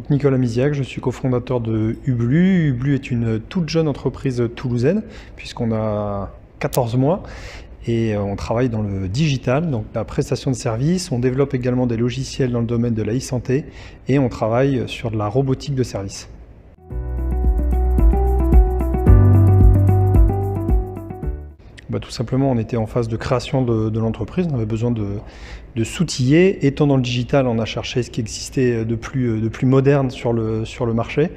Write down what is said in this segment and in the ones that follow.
Donc Nicolas Misiac, je suis cofondateur de Ublu. Ublu est une toute jeune entreprise toulousaine puisqu'on a 14 mois et on travaille dans le digital, donc la prestation de services. On développe également des logiciels dans le domaine de la e-santé et on travaille sur de la robotique de service. Tout simplement, on était en phase de création de l'entreprise, on avait besoin de s'outiller. Étant dans le digital, on a cherché ce qui existait de plus moderne sur le marché.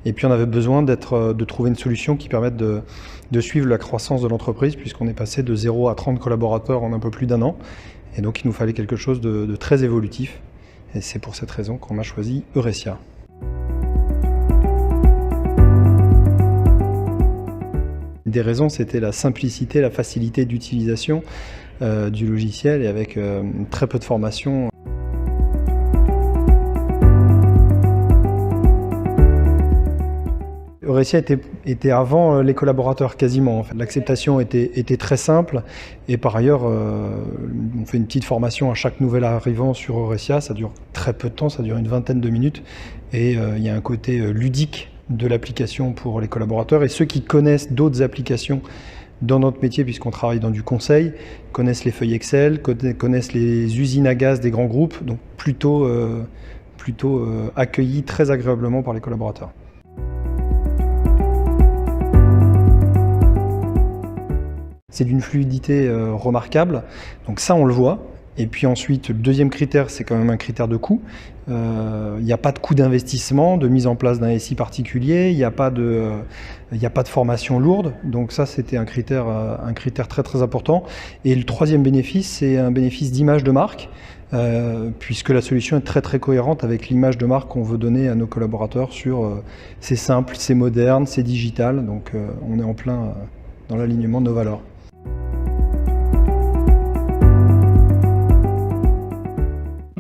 Et puis on avait besoin de trouver une solution qui permette de suivre la croissance de l'entreprise, puisqu'on est passé de 0 à 30 collaborateurs en un peu plus d'un an. Et donc il nous fallait quelque chose de très évolutif. Et c'est pour cette raison qu'on a choisi Eurecia. Des raisons, c'était la simplicité, la facilité d'utilisation du logiciel et avec très peu de formation. Eurecia était avant les collaborateurs quasiment. En fait. L'acceptation était très simple et par ailleurs, on fait une petite formation à chaque nouvel arrivant sur Eurecia. Ça dure très peu de temps, ça dure une vingtaine de minutes et il y a un côté ludique de l'application pour les collaborateurs et ceux qui connaissent d'autres applications dans notre métier, puisqu'on travaille dans du conseil, connaissent les feuilles Excel, connaissent les usines à gaz des grands groupes, donc plutôt accueillis très agréablement par les collaborateurs. C'est d'une fluidité remarquable, donc ça on le voit. Et puis ensuite, le deuxième critère, c'est quand même un critère de coût. Il n'y a pas de coût d'investissement, de mise en place d'un SI particulier, il n'y a pas de formation lourde. Donc ça, c'était un critère très très important. Et le troisième bénéfice, c'est un bénéfice d'image de marque, puisque la solution est très très cohérente avec l'image de marque qu'on veut donner à nos collaborateurs sur c'est simple, c'est moderne, c'est digital. Donc on est en plein dans l'alignement de nos valeurs.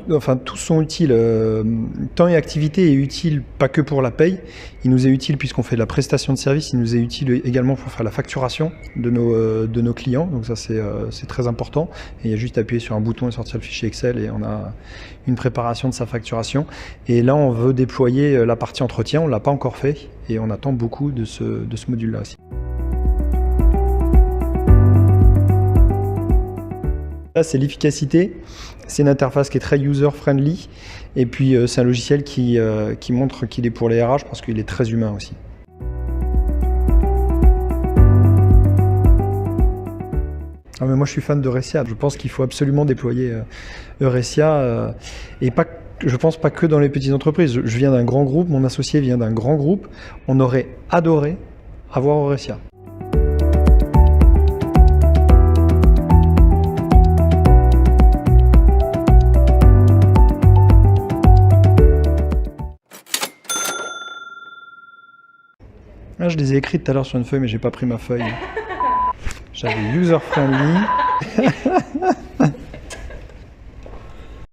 Enfin, tous sont utiles. Temps et activité est utile pas que pour la paye. Il nous est utile puisqu'on fait de la prestation de service. Il nous est utile également pour faire la facturation de nos clients. Donc ça, c'est très important. Et il y a juste à appuyer sur un bouton et sortir le fichier Excel et on a une préparation de sa facturation. Et là, on veut déployer la partie entretien. On l'a pas encore fait et on attend beaucoup de ce module-là aussi. Là, c'est l'efficacité. C'est une interface qui est très user-friendly et puis c'est un logiciel qui montre qu'il est pour les RH parce qu'il est très humain aussi. Ah, mais moi je suis fan d'Eurecia, je pense qu'il faut absolument déployer Eurecia et je pense pas que dans les petites entreprises. Je viens d'un grand groupe, mon associé vient d'un grand groupe, on aurait adoré avoir Eurecia. Ah, je les ai écrites tout à l'heure sur une feuille, mais j'ai pas pris ma feuille. J'avais user friendly.